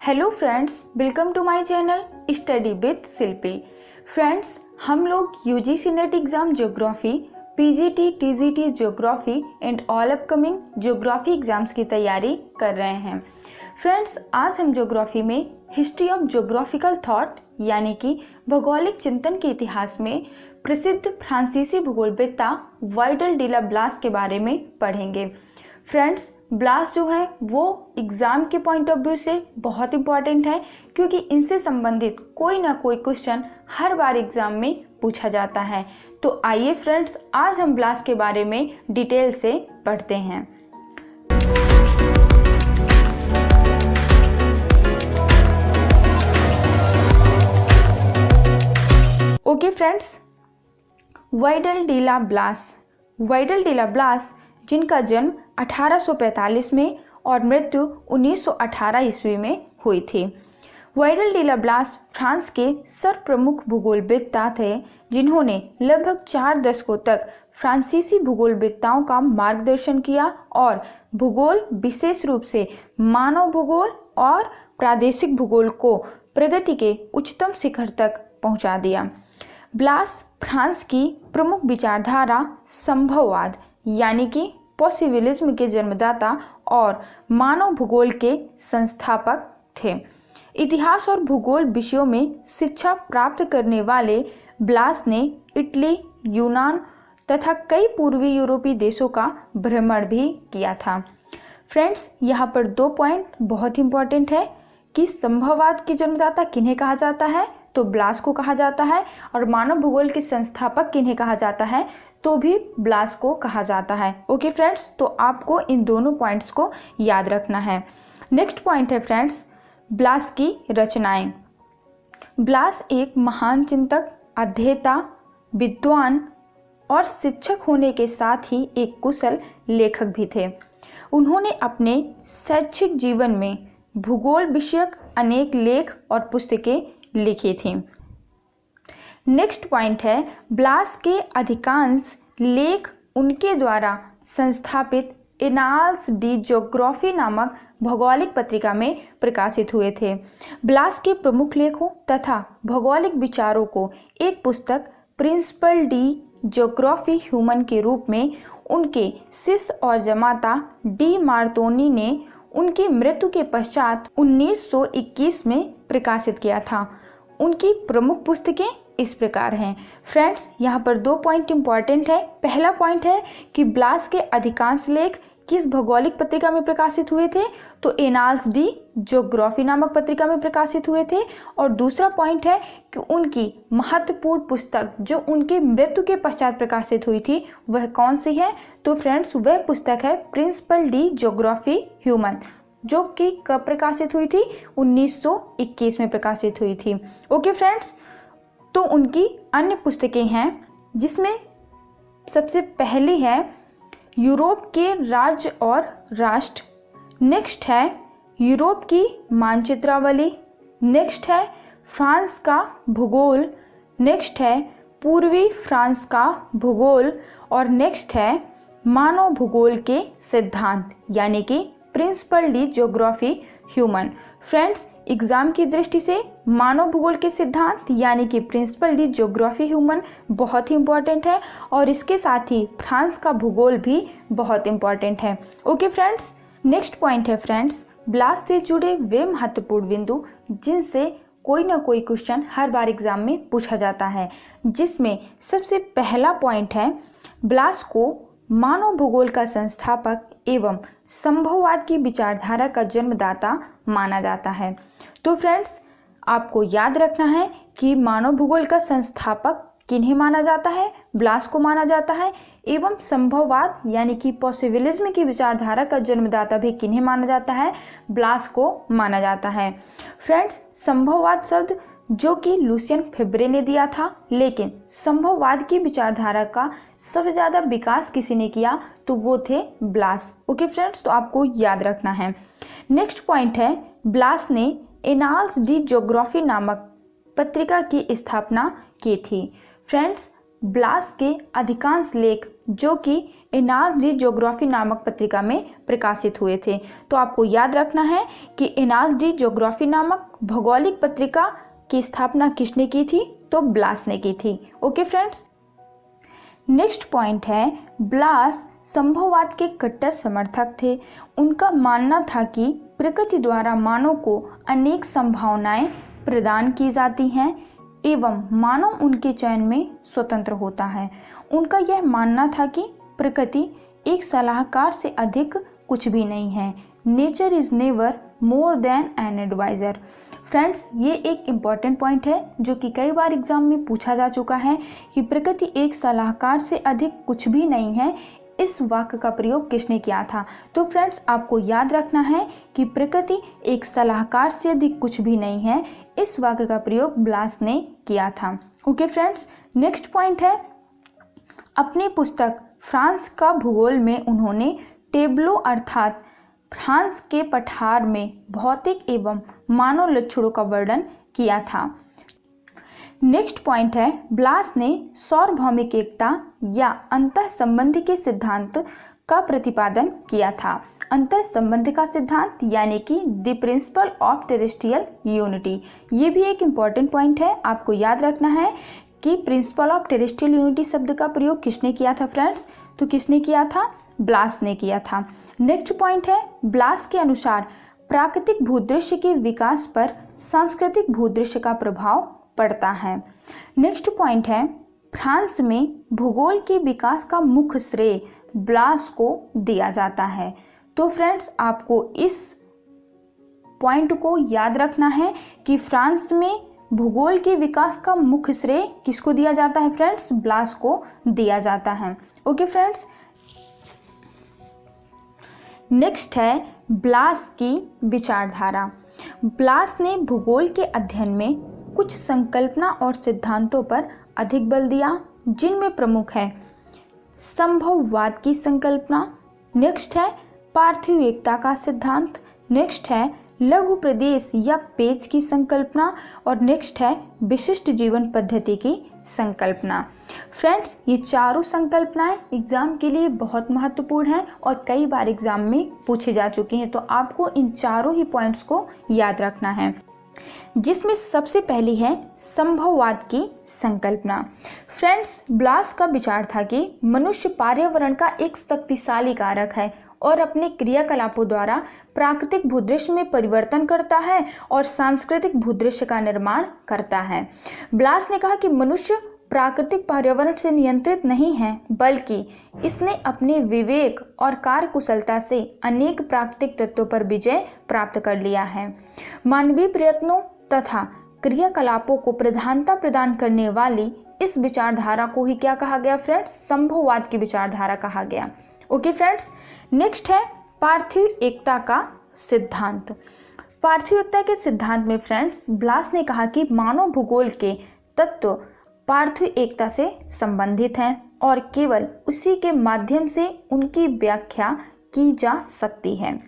Hello friends, welcome to my channel study with Shilpi. Friends, हम लोग UGC NET exam geography, PGT, TGT geography and all upcoming geography exams की तैयारी कर रहे हैं। फ्रेंड्स, आज हम ज्योग्राफी में हिस्ट्री ऑफ ज्योग्राफिकल थॉट यानी कि भौगोलिक चिंतन के इतिहास में प्रसिद्ध फ्रांसीसी भूगोलवेत्ता वाइडल डी ला ब्लास के बारे में पढ़ेंगे। फ्रेंड्स, ब्लास जो है वो एग्ज़ाम के पॉइंट ऑफ व्यू से बहुत इंपॉर्टेंट है, क्योंकि इनसे संबंधित कोई ना कोई क्वेश्चन हर बार एग्ज़ाम में पूछा जाता है। तो आइए फ्रेंड्स, आज हम ब्लास के बारे में डिटेल से पढ़ते हैं। ओके फ्रेंड्स, वाइडल डी ला ब्लास जिनका जन्म 1845 में और मृत्यु 1918 ईस्वी में हुई थी। वाइडल डी ला ब्लास फ्रांस के सर्वप्रमुख भूगोलवेत्ता थे, जिन्होंने लगभग 4 दशकों तक फ्रांसीसी भूगोलवेत्ताओं का मार्गदर्शन किया और भूगोल, विशेष रूप से मानव भूगोल और प्रादेशिक भूगोल को प्रगति के उच्चतम शिखर तक पहुंचा दिया। ब्लास फ्रांस की प्रमुख विचारधारा संभववाद यानी कि पॉसिबिलिज्म के जन्मदाता और मानव भूगोल के संस्थापक थे। इतिहास और भूगोल विषयों में शिक्षा प्राप्त करने वाले ब्लास ने इटली, यूनान तथा कई पूर्वी यूरोपीय देशों का भ्रमण भी किया था। फ्रेंड्स, यहाँ पर 2 पॉइंट बहुत इंपॉर्टेंट है कि संभववाद के जन्मदाता किन्हें कहा जाता है, तो ब्लास को कहा जाता है, और मानव भूगोल के संस्थापक किन्हें कहा जाता है, तो भी ब्लास को कहा जाता है। ओके फ्रेंड्स, तो आपको इन दोनों पॉइंट्स को याद रखना है। नेक्स्ट पॉइंट है फ्रेंड्स, ब्लास की रचनाएं। ब्लास एक महान चिंतक, अध्येता, विद्वान और शिक्षक होने के साथ ही एक कुशल लेखक भी थे। उन्होंने अपने शैक्षिक जीवन में भूगोल विषयक अनेक लेख और पुस्तकें लिखी थीं। नेक्स्ट पॉइंट है, ब्लास के अधिकांश लेख उनके द्वारा संस्थापित एनाल्स डी ज्योग्राफी नामक भौगोलिक पत्रिका में प्रकाशित हुए थे। ब्लास के प्रमुख लेखों तथा भौगोलिक विचारों को एक पुस्तक प्रिंसिपल डी ज्योग्राफी ह्यूमन के रूप में उनके शिष्य और जमाता डी मार्तोनी ने उनकी मृत्यु के पश्चात 1921 में प्रकाशित किया था। उनकी प्रमुख पुस्तकें इस प्रकार हैं। फ्रेंड्स, यहाँ पर 2 पॉइंट इंपॉर्टेंट है। पहला पॉइंट है कि ब्लास के अधिकांश लेख किस भौगोलिक पत्रिका में प्रकाशित हुए थे, तो एनाल्स डी ज्योग्राफी नामक पत्रिका में प्रकाशित हुए थे। और दूसरा पॉइंट है कि उनकी महत्वपूर्ण पुस्तक जो उनकी मृत्यु के पश्चात प्रकाशित हुई थी वह कौन सी है, तो फ्रेंड्स वह पुस्तक है प्रिंसिपल डी ज्योग्राफी ह्यूमन, जो कि कब प्रकाशित हुई थी, 1921 में प्रकाशित हुई थी। ओके फ्रेंड्स, तो उनकी अन्य पुस्तकें हैं, जिसमें सबसे पहली है यूरोप के राज्य और राष्ट्र, नेक्स्ट है यूरोप की मानचित्रावली, नेक्स्ट है फ्रांस का भूगोल, नेक्स्ट है पूर्वी फ्रांस का भूगोल, और नेक्स्ट है मानव भूगोल के सिद्धांत यानी कि principle de geography human. Friends, exam की दृष्टि से मानव भूगोल के सिद्धांत यानी कि प्रिंसिपल डी ज्योग्राफी ह्यूमन बहुत ही इंपॉर्टेंट है, और इसके साथ ही फ्रांस का भूगोल भी बहुत इंपॉर्टेंट है। ओके फ्रेंड्स, नेक्स्ट पॉइंट है फ्रेंड्स, ब्लास से जुड़े वे महत्वपूर्ण बिंदु जिनसे कोई ना कोई क्वेश्चन हर बार एग्जाम में पूछा जाता है, जिसमें सबसे पहला पॉइंट है ब्लास को मानव भूगोल का संस्थापक एवं संभववाद की विचारधारा का जन्मदाता माना जाता है। तो फ्रेंड्स, आपको याद रखना है कि मानव भूगोल का संस्थापक किन्हें माना जाता है, ब्लास को माना जाता है, एवं संभववाद यानी कि पॉसिबिलिज्म की विचारधारा का जन्मदाता भी किन्हें माना जाता है, ब्लास को माना जाता है। फ्रेंड्स, संभववाद शब्द जो कि लुसियन फेब्रे ने दिया था, लेकिन संभववाद की विचारधारा का सबसे ज़्यादा विकास किसी ने किया, तो वो थे ब्लास। ओके फ्रेंड्स, तो आपको याद रखना है। नेक्स्ट पॉइंट है, ब्लास ने एनाल्स डी ज्योग्राफी नामक पत्रिका की स्थापना की थी। फ्रेंड्स, ब्लास के अधिकांश लेख जो कि एनाल्स डी ज्योग्राफी नामक पत्रिका में प्रकाशित हुए थे। तो आपको याद रखना है कि एनाल्स डी ज्योग्राफी नामक भौगोलिक पत्रिका की स्थापना किसने की थी? तो ब्लास ने की थी। ओके फ्रेंड्स, नेक्स्ट पॉइंट है, ब्लास संभववाद के कट्टर समर्थक थे। उनका मानना था कि प्रकृति द्वारा मानव को अनेक संभावनाएं प्रदान की जाती हैं एवं मानव उनके चयन में स्वतंत्र होता है। उनका यह मानना था कि प्रकृति एक सलाहकार से अधिक कुछ भी नहीं है। Nature is never more than an adviser. Friends, ये एक इम्पॉर्टेंट पॉइंट है जो कि कई बार एग्जाम में पूछा जा चुका है कि प्रकृति एक सलाहकार से अधिक कुछ भी नहीं है। इस वाक्य का प्रयोग किसने किया था? तो फ्रेंड्स, आपको याद रखना है कि प्रकृति एक सलाहकार से अधिक कुछ भी नहीं है। इस वाक्य का प्रयोग ब्लास ने किया था। ओके फ्रेंड्स, नेक्स्ट पॉइंट है, अपनी पुस्तक फ्रांस का भूगोल में उन्होंने टेब्लो अर्थात फ्रांस के पठार में भौतिक एवं मानव लक्षणों का वर्णन किया था। नेक्स्ट पॉइंट है, ब्लास ने सार्वभौमिक एकता या अंतः संबंध के सिद्धांत का प्रतिपादन किया था। अंतः संबंध का सिद्धांत यानी कि the principle of terrestrial unity, ये भी एक इम्पॉर्टेंट पॉइंट है। आपको याद रखना है कि प्रिंसिपल ऑफ टेरेस्ट्रियल यूनिटी शब्द का प्रयोग किसने किया था फ्रेंड्स? तो किसने किया था? ब्लास ने किया था। नेक्स्ट पॉइंट है, ब्लास के अनुसार प्राकृतिक भूदृश्य के विकास पर सांस्कृतिक भूदृश्य का प्रभाव पड़ता है। नेक्स्ट पॉइंट है, फ्रांस में भूगोल के विकास का मुख्य श्रेय ब्लास को दिया जाता है। तो फ्रेंड्स, आपको इस पॉइंट को याद रखना है कि फ्रांस में भूगोल के विकास का मुख्य श्रेय किसको दिया जाता है फ्रेंड्स? ब्लास को दिया जाता है। ओके फ्रेंड्स, नेक्स्ट है ब्लास की विचारधारा। ब्लास ने भूगोल के अध्ययन में कुछ संकल्पना और सिद्धांतों पर अधिक बल दिया, जिनमें प्रमुख है संभववाद की संकल्पना, नेक्स्ट है पार्थिव एकता का सिद्धांत, नेक्स्ट है लघु प्रदेश या पेज की संकल्पना और नेक्स्ट है विशिष्ट जीवन पद्धति की संकल्पना। फ्रेंड्स, ये चारों संकल्पनाएं एग्जाम के लिए बहुत महत्वपूर्ण हैं और कई बार एग्जाम में पूछी जा चुकी हैं। तो आपको इन चारों ही पॉइंट्स को याद रखना है, जिसमें सबसे पहली है संभववाद की संकल्पना। फ्रेंड्स, ब्लास का विचार था कि मनुष्य पर्यावरण का एक शक्तिशाली कारक है और अपने क्रियाकलापों द्वारा प्राकृतिक भूदृश्य में परिवर्तन करता है और सांस्कृतिक भूदृश्य का निर्माण करता है। ब्लास ने कहा कि मनुष्य प्राकृतिक पर्यावरण से नियंत्रित नहीं है, बल्कि इसने अपने विवेक और कार्यकुशलता से अनेक प्राकृतिक तत्वों पर विजय प्राप्त कर लिया है। मानवीय प्रयत्नों तथा क्रियाकलापों को प्रधानता प्रदान करने वाली इस विचारधारा को ही क्या कहा गया फ्रेंड्स? संभववाद की विचारधारा कहा गया। ओके फ्रेंड्स, नेक्स्ट है पार्थिव एकता का सिद्धांत। पार्थिव एकता के सिद्धांत में फ्रेंड्स, ब्लास ने कहा कि मानव भूगोल के तत्व पार्थिव एकता से संबंधित हैं और केवल उसी के माध्यम से उनकी व्याख्या की जा सकती है।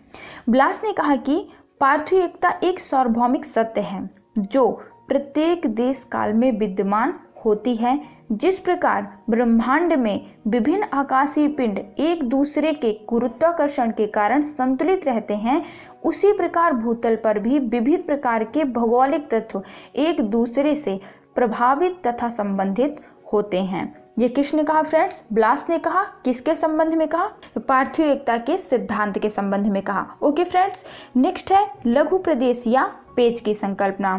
ब्लास ने कहा कि पार्थिव एकता एक सार्वभौमिक सत्य है जो प्रत्येक देश काल में विद्यमान होती है। जिस प्रकार ब्रह्मांड में विभिन्न आकाशीय पिंड एक दूसरे के गुरुत्वाकर्षण के कारण संतुलित रहते हैं, उसी प्रकार भूतल पर भी विविध प्रकार के भौगोलिक तत्व एक दूसरे से प्रभावित तथा संबंधित होते हैं। ये किसने कहा फ्रेंड्स? ब्लास ने कहा। किसके संबंध में कहा? पार्थिव एकता के सिद्धांत के संबंध में कहा। ओके फ्रेंड्स, नेक्स्ट है लघु प्रदेश या पेज की संकल्पना।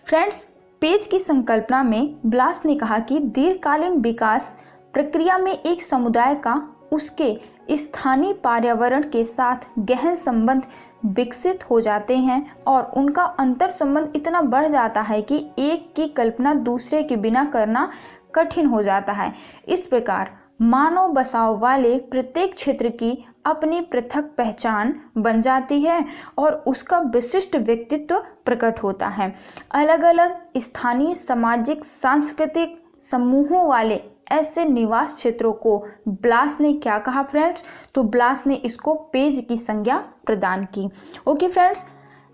फ्रेंड्स, पेज की संकल्पना में ब्लास ने कहा कि दीर्घकालीन विकास प्रक्रिया में एक समुदाय का उसके स्थानीय पर्यावरण के साथ गहन संबंध विकसित हो जाते हैं और उनका अंतर संबंध इतना बढ़ जाता है कि एक की कल्पना दूसरे के बिना करना कठिन हो जाता है। इस प्रकार मानव बसाव वाले प्रत्येक क्षेत्र की अपनी पृथक पहचान बन जाती है और उसका विशिष्ट व्यक्तित्व प्रकट होता है। अलग अलग स्थानीय सामाजिक सांस्कृतिक समूहों वाले ऐसे निवास क्षेत्रों को ब्लास ने क्या कहा फ्रेंड्स? तो ब्लास ने इसको पेज की संज्ञा प्रदान की। ओके फ्रेंड्स,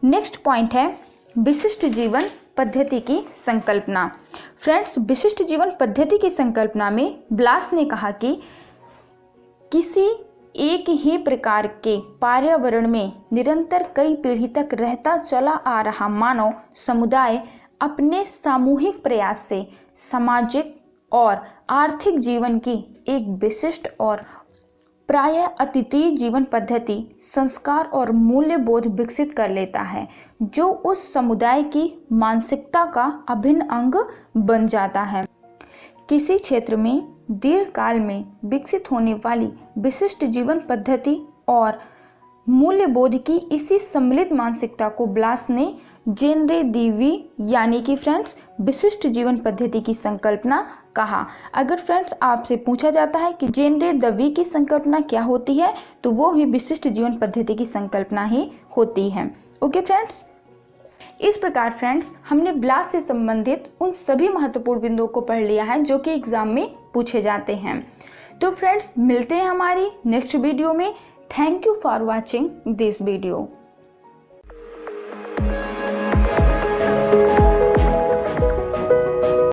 नेक्स्ट पॉइंट है विशिष्ट जीवन पद्धति की संकल्पना। फ्रेंड्स, विशिष्ट जीवन पद्धति की संकल्पना में ब्लास ने कहा कि किसी एक ही प्रकार के पर्यावरण में निरंतर कई पीढ़ी तक रहता चला आ रहा मानव समुदाय अपने सामूहिक प्रयास से सामाजिक और आर्थिक जीवन की एक विशिष्ट और प्रायः अद्वितीय जीवन पद्धति, संस्कार और मूल्य बोध विकसित कर लेता है, जो उस समुदाय की मानसिकता का अभिन्न अंग बन जाता है। किसी क्षेत्र में दीर्घकाल में विकसित होने वाली विशिष्ट जीवन पद्धति और मूल्य बोध की इसी सम्मिलित मानसिकता को ब्लास ने जेनरे दीवी यानी कि फ्रेंड्स विशिष्ट जीवन पद्धति की संकल्पना कहा। अगर फ्रेंड्स आपसे पूछा जाता है कि जेनरे दवी की संकल्पना क्या होती है, तो वो भी विशिष्ट जीवन पद्धति की संकल्पना ही होती है। ओके फ्रेंड्स, इस प्रकार फ्रेंड्स हमने ब्लास से संबंधित उन सभी महत्वपूर्ण बिंदुओं को पढ़ लिया है जो कि एग्जाम में पूछे जाते हैं। तो फ्रेंड्स मिलते हैं हमारी नेक्स्ट वीडियो में। Thank you for watching this video.